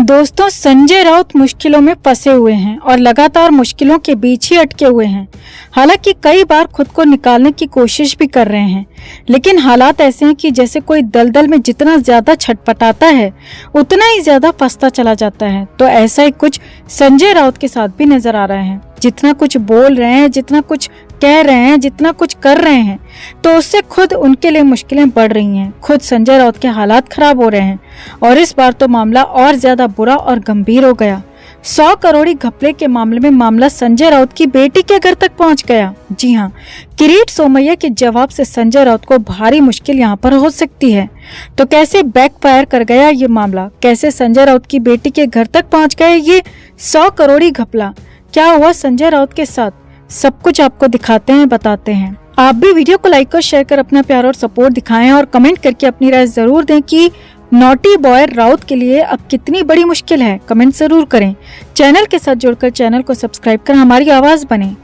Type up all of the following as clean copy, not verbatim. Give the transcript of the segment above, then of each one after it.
दोस्तों, संजय राउत मुश्किलों में फंसे हुए हैं और लगातार मुश्किलों के बीच ही अटके हुए हैं। हालांकि कई बार खुद को निकालने की कोशिश भी कर रहे हैं, लेकिन हालात ऐसे हैं कि जैसे कोई दलदल में जितना ज्यादा छटपटाता है उतना ही ज्यादा फंसता चला जाता है। तो ऐसा ही कुछ संजय राउत के साथ भी नजर आ रहा है। जितना कुछ बोल रहे हैं, जितना कुछ कह रहे हैं, जितना कुछ कर रहे हैं, तो उससे खुद उनके लिए मुश्किलें बढ़ रही हैं। खुद संजय राउत के हालात खराब हो रहे हैं और इस बार तो मामला और ज्यादा बुरा और गंभीर हो गया। 100 करोड़ी घपले के मामले में मामला संजय राउत की बेटी के घर तक पहुंच गया। जी हाँ, किरीट सोमैया के जवाब से संजय राउत को भारी मुश्किल यहाँ पर हो सकती है। तो कैसे बैकफायर कर गया ये मामला, कैसे संजय राउत की बेटी के घर तक पहुंच गया ये 100 करोड़ी घपला, क्या हुआ संजय राउत के साथ, सब कुछ आपको दिखाते हैं, बताते हैं। आप भी वीडियो को लाइक और शेयर कर अपना प्यार और सपोर्ट दिखाएं और कमेंट करके अपनी राय जरूर दें कि नॉटी बॉय राउत के लिए अब कितनी बड़ी मुश्किल है। कमेंट जरूर करें। चैनल के साथ जुड़कर चैनल को सब्सक्राइब कर हमारी आवाज बने।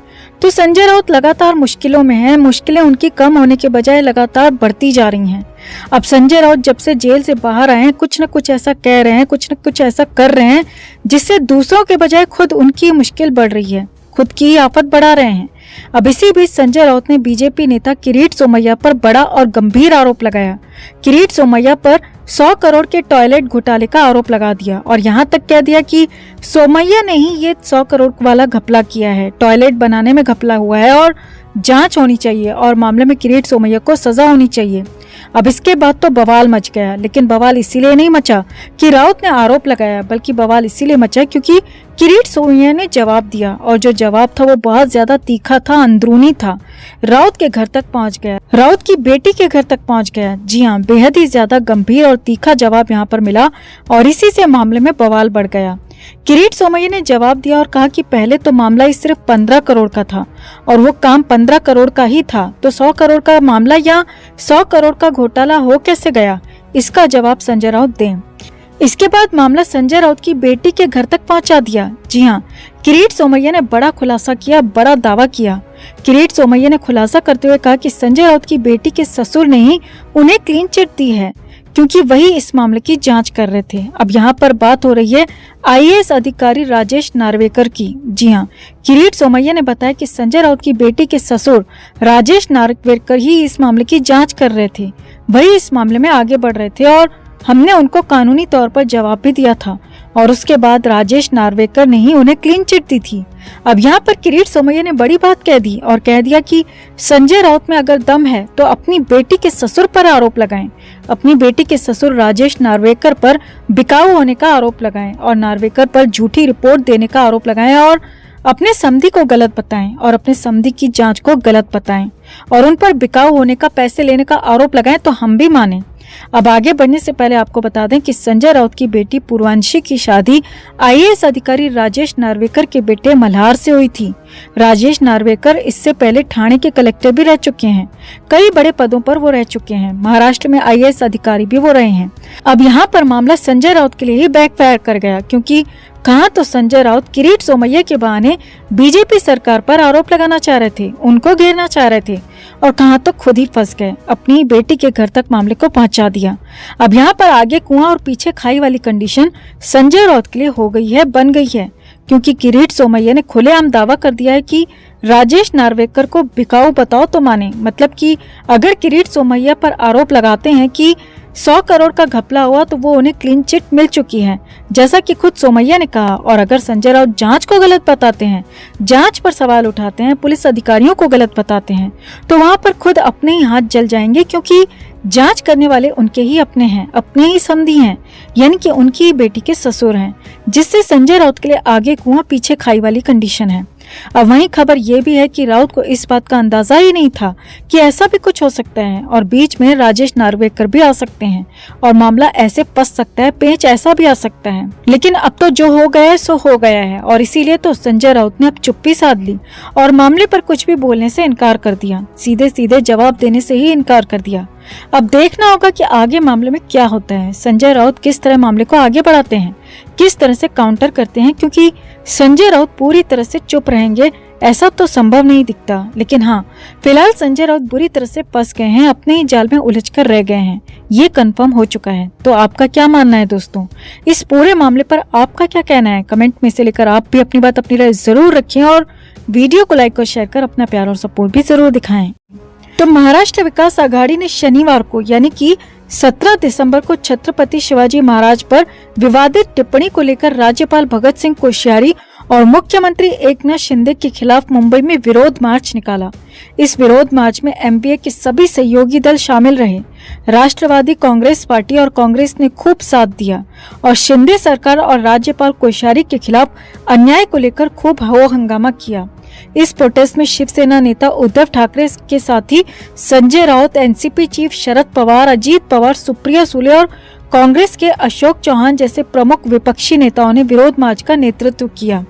तो संजय राउत लगातार मुश्किलों में हैं। मुश्किलें उनकी कम होने के बजाय लगातार बढ़ती जा रही हैं। अब संजय राउत जब से जेल से बाहर आए हैं, कुछ न कुछ ऐसा कह रहे हैं, कुछ न कुछ ऐसा कर रहे हैं जिससे दूसरों के बजाय खुद उनकी मुश्किल बढ़ रही है, खुद की आफत बढ़ा रहे हैं। अब इसी बीच संजय राउत ने बीजेपी नेता किरीट सोमैया पर बड़ा और गंभीर आरोप लगाया। किरीट सोमैया पर 100 करोड़ के टॉयलेट घोटाले का आरोप लगा दिया और यहाँ तक कह दिया कि सोमैया ने ही ये 100 करोड़ वाला घपला किया है, टॉयलेट बनाने में घपला हुआ है और जांच होनी चाहिए और मामले में किरीट सोमैया को सजा होनी चाहिए। अब इसके बाद तो बवाल मच गया, लेकिन बवाल इसीलिए नहीं मचा कि राउत ने आरोप लगाया, बल्कि बवाल इसीलिए मचा क्योंकि किरीट सोमैया ने जवाब दिया और जो जवाब था वो बहुत ज्यादा तीखा था, अंदरूनी था। राउत के घर तक पहुंच गया, राउत की बेटी के घर तक पहुंच गया। जी हाँ, बेहद ही ज्यादा गंभीर और तीखा जवाब यहाँ पर मिला और इसी से मामले में बवाल बढ़ गया। किरीट सोमैया ने जवाब दिया और कहा कि पहले तो मामला ही सिर्फ 15 करोड़ का था और वो काम 15 करोड़ का ही था, तो 100 करोड़ का मामला या 100 करोड़ का घोटाला हो कैसे गया, इसका जवाब संजय राउत दें। इसके बाद मामला संजय राउत की बेटी के घर तक पहुंचा दिया। जी हाँ, किरीट सोमैया ने बड़ा खुलासा किया, बड़ा दावा किया। किरीट सोमैया ने खुलासा करते हुए कहा कि संजय राउत की बेटी के ससुर ने ही उन्हें क्लीन चिट दी है क्योंकि वही इस मामले की जांच कर रहे थे। अब यहाँ पर बात हो रही है आईएएस अधिकारी राजेश नार्वेकर की। जी हाँ, किरीट सोमैया ने बताया कि संजय राउत की बेटी के ससुर राजेश नार्वेकर ही इस मामले की जांच कर रहे थे, वही इस मामले में आगे बढ़ रहे थे और हमने उनको कानूनी तौर पर जवाब भी दिया था और उसके बाद राजेश नार्वेकर ने ही उन्हें क्लीन चिट दी थी। अब यहाँ पर किरीट सोमैया ने बड़ी बात कह दी और कह दिया कि संजय राउत में अगर दम है तो अपनी बेटी के ससुर पर आरोप लगाएं, अपनी बेटी के ससुर राजेश नार्वेकर पर बिकाऊ होने का आरोप लगाएं और नार्वेकर पर झूठी रिपोर्ट देने का आरोप लगाएं और अपने समधी को गलत बताएं और अपने समधी की जांच को गलत बताएं और उन पर बिकाऊ होने का, पैसे लेने का आरोप लगाएं तो हम भी माने। अब आगे बढ़ने से पहले आपको बता दें कि संजय राउत की बेटी पूर्वांशी की शादी आईएएस अधिकारी राजेश नार्वेकर के बेटे मल्हार से हुई थी। राजेश नार्वेकर इससे पहले ठाणे के कलेक्टर भी रह चुके हैं, कई बड़े पदों पर वो रह चुके हैं, महाराष्ट्र में आईएएस अधिकारी भी वो रहे हैं। अब यहाँ पर मामला संजय राउत के लिए ही बैकफायर कर गया क्योंकि कहाँ तो संजय राउत किरीट सोमैया के बहाने बीजेपी सरकार पर आरोप लगाना चाह रहे थे, उनको घेरना चाह रहे थे और कहाँ तो खुद ही फंस गए, अपनी बेटी के घर तक मामले को पहुंचा दिया। अब यहाँ पर आगे कुआं और पीछे खाई वाली कंडीशन संजय राउत के लिए हो गई है, बन गई है, क्योंकि किरीट सोमैया ने खुलेआम दावा कर दिया है कि राजेश नार्वेकर को बिकाऊ बताओ तो माने। मतलब कि अगर किरीट सोमैया पर आरोप लगाते हैं कि 100 करोड़ का घपला हुआ तो वो उन्हें क्लीन चिट मिल चुकी है, जैसा कि खुद सोमैया ने कहा। और अगर संजय राउत जांच को गलत बताते हैं, जांच पर सवाल उठाते हैं, पुलिस अधिकारियों को गलत बताते हैं, तो वहाँ पर खुद अपने ही हाथ जल जाएंगे क्योंकि जांच करने वाले उनके ही अपने हैं, अपने ही समधी हैं, यानी कि उनकी ही बेटी के ससुर हैं, जिससे संजय राउत के लिए आगे कुआं पीछे खाई वाली कंडीशन है। अब वहीं खबर ये भी है कि राउत को इस बात का अंदाजा ही नहीं था कि ऐसा भी कुछ हो सकता है और बीच में राजेश नार्वेकर भी आ सकते हैं और मामला ऐसे फंस सकता है, पेंच ऐसा भी आ सकता है। लेकिन अब तो जो हो गया है सो हो गया है और इसीलिए तो संजय राउत ने अब चुप्पी साध ली और मामले पर कुछ भी बोलने से इनकार कर दिया, सीधे सीधे जवाब देने से ही इनकार कर दिया। अब देखना होगा कि आगे मामले में क्या होता है, संजय राउत किस तरह मामले को आगे बढ़ाते हैं, किस तरह से काउंटर करते हैं, क्योंकि संजय राउत पूरी तरह से चुप रहेंगे ऐसा तो संभव नहीं दिखता। लेकिन हाँ, फिलहाल संजय राउत बुरी तरह से फंस गए हैं, अपने ही जाल में उलझकर रह गए हैं, ये कंफर्म हो चुका है। तो आपका क्या मानना है दोस्तों, इस पूरे मामले पर आपका क्या कहना है? कमेंट में से लेकर आप भी अपनी बात, अपनी राय जरूर रखें और वीडियो को लाइक और शेयर कर अपना प्यार और सपोर्ट भी जरूर दिखाएं। तो महाराष्ट्र विकास आघाड़ी ने शनिवार को यानी कि 17 दिसंबर को छत्रपति शिवाजी महाराज पर विवादित टिप्पणी को लेकर राज्यपाल भगत सिंह कोश्यारी और मुख्यमंत्री एकनाथ शिंदे के खिलाफ मुंबई में विरोध मार्च निकाला। इस विरोध मार्च में एमपीए के सभी सहयोगी दल शामिल रहे। राष्ट्रवादी कांग्रेस पार्टी और कांग्रेस ने खूब साथ दिया और शिंदे सरकार और राज्यपाल कोश्यारी के खिलाफ अन्याय को लेकर खूब हो हंगामा किया। इस प्रोटेस्ट में शिवसेना नेता उद्धव ठाकरे के साथ ही संजय राउत, एनसीपी चीफ शरद पवार, अजीत पवार, सुप्रिया सुले और कांग्रेस के अशोक चौहान जैसे प्रमुख विपक्षी नेताओं ने विरोध मार्च का नेतृत्व किया।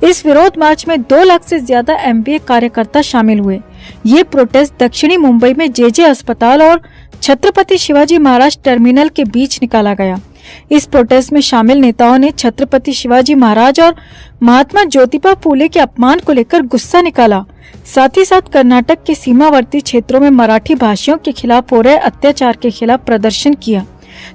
इस विरोध मार्च में 2 लाख से ज्यादा एमपीए कार्यकर्ता शामिल हुए। ये प्रोटेस्ट दक्षिणी मुंबई में जेजे अस्पताल और छत्रपति शिवाजी महाराज टर्मिनल के बीच निकाला गया। इस प्रोटेस्ट में शामिल नेताओं ने छत्रपति शिवाजी महाराज और महात्मा ज्योतिबा फूले के अपमान को लेकर गुस्सा निकाला। साथ ही साथ कर्नाटक के सीमावर्ती क्षेत्रों में मराठी भाषियों के खिलाफ हो रहे अत्याचार के खिलाफ प्रदर्शन किया।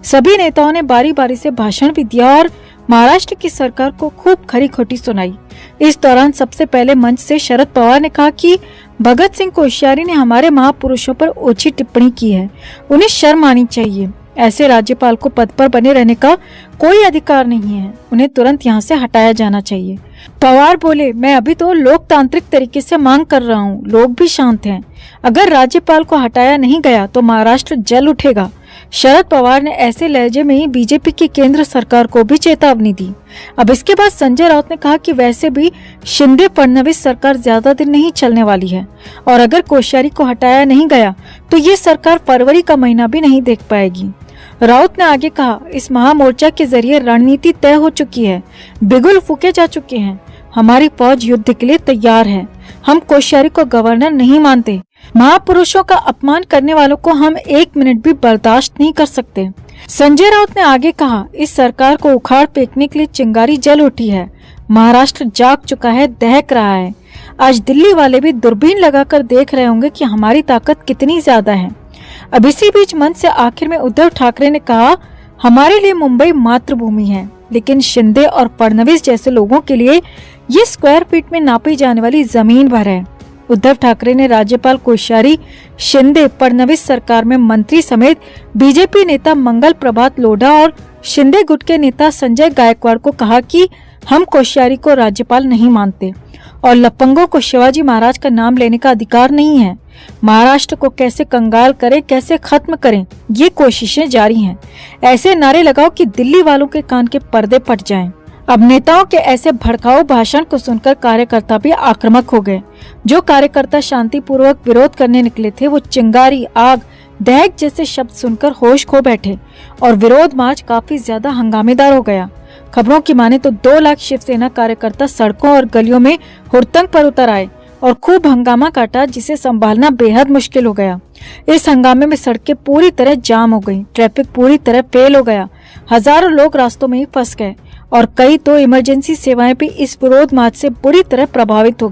सभी नेताओं ने बारी बारी से भाषण भी दिया और महाराष्ट्र की सरकार को खूब खरी खोटी सुनाई। इस दौरान सबसे पहले मंच से शरद पवार ने कहा कि भगत सिंह कोश्यारी ने हमारे महापुरुषों पर ओछी टिप्पणी की है, उन्हें शर्म आनी चाहिए। ऐसे राज्यपाल को पद पर बने रहने का कोई अधिकार नहीं है, उन्हें तुरंत यहाँ से हटाया जाना चाहिए। पवार बोले, मैं अभी तो लोकतांत्रिक तरीके से मांग कर रहा हूँ, लोग भी शांत हैं। अगर राज्यपाल को हटाया नहीं गया तो महाराष्ट्र जल उठेगा। शरद पवार ने ऐसे लहजे में ही बीजेपी की केंद्र सरकार को भी चेतावनी दी। अब इसके बाद संजय राउत ने कहा कि वैसे भी शिंदे फडणवीस सरकार ज्यादा दिन नहीं चलने वाली है और अगर कोश्यारी को हटाया नहीं गया तो ये सरकार फरवरी का महीना भी नहीं देख पाएगी। राउत ने आगे कहा, इस महामोर्चा के जरिए रणनीति तय हो चुकी है, बिगुल फूके जा चुके हैं, हमारी फौज युद्ध के लिए तैयार है। हम कोश्यारी को गवर्नर नहीं मानते। महापुरुषों का अपमान करने वालों को हम 1 मिनट भी बर्दाश्त नहीं कर सकते। संजय राउत ने आगे कहा, इस सरकार को उखाड़ फेंकने के लिए चिंगारी जल उठी है। महाराष्ट्र जाग चुका है, दहक रहा है। आज दिल्ली वाले भी दूरबीन लगाकर देख रहे होंगे कि हमारी ताकत कितनी ज्यादा है। अब इसी बीच मंच से आखिर में उद्धव ठाकरे ने कहा, हमारे लिए मुंबई मातृभूमि है, लेकिन शिंदे और फडणवीस जैसे लोगों के लिए ये स्क्वायर फीट में नापी जाने वाली जमीन भर है। उद्धव ठाकरे ने राज्यपाल कोश्यारी, शिंदे, फडणवीस सरकार में मंत्री समेत बीजेपी नेता मंगल प्रभात लोढ़ा और शिंदे गुट के नेता संजय गायकवाड़ को कहा कि हम कोश्यारी को राज्यपाल नहीं मानते और लफंगों को शिवाजी महाराज का नाम लेने का अधिकार नहीं है। महाराष्ट्र को कैसे कंगाल करें, कैसे खत्म करें, ये कोशिशें जारी हैं। ऐसे नारे लगाओ कि दिल्ली वालों के कान के पर्दे फट जाएं। अब नेताओं के ऐसे भड़काऊ भाषण को सुनकर कार्यकर्ता भी आक्रामक हो गए। जो कार्यकर्ता शांतिपूर्वक विरोध करने निकले थे वो चिंगारी, आग, दहक जैसे शब्द सुनकर होश खो बैठे और विरोध मार्च काफी ज्यादा हंगामेदार हो गया। खबरों की माने तो 2 लाख शिवसेना कार्यकर्ता सड़कों और गलियों में हुड़दंग पर उतर आए और खूब हंगामा काटा, जिसे संभालना बेहद मुश्किल हो गया। इस हंगामे में सड़कें पूरी तरह जाम हो गईं, ट्रैफिक पूरी तरह फेल हो गया, हजारों लोग रास्तों में ही फंस गए और कई तो इमरजेंसी सेवाएं भी इस विरोध मार्च से बुरी तरह प्रभावित हो गईं।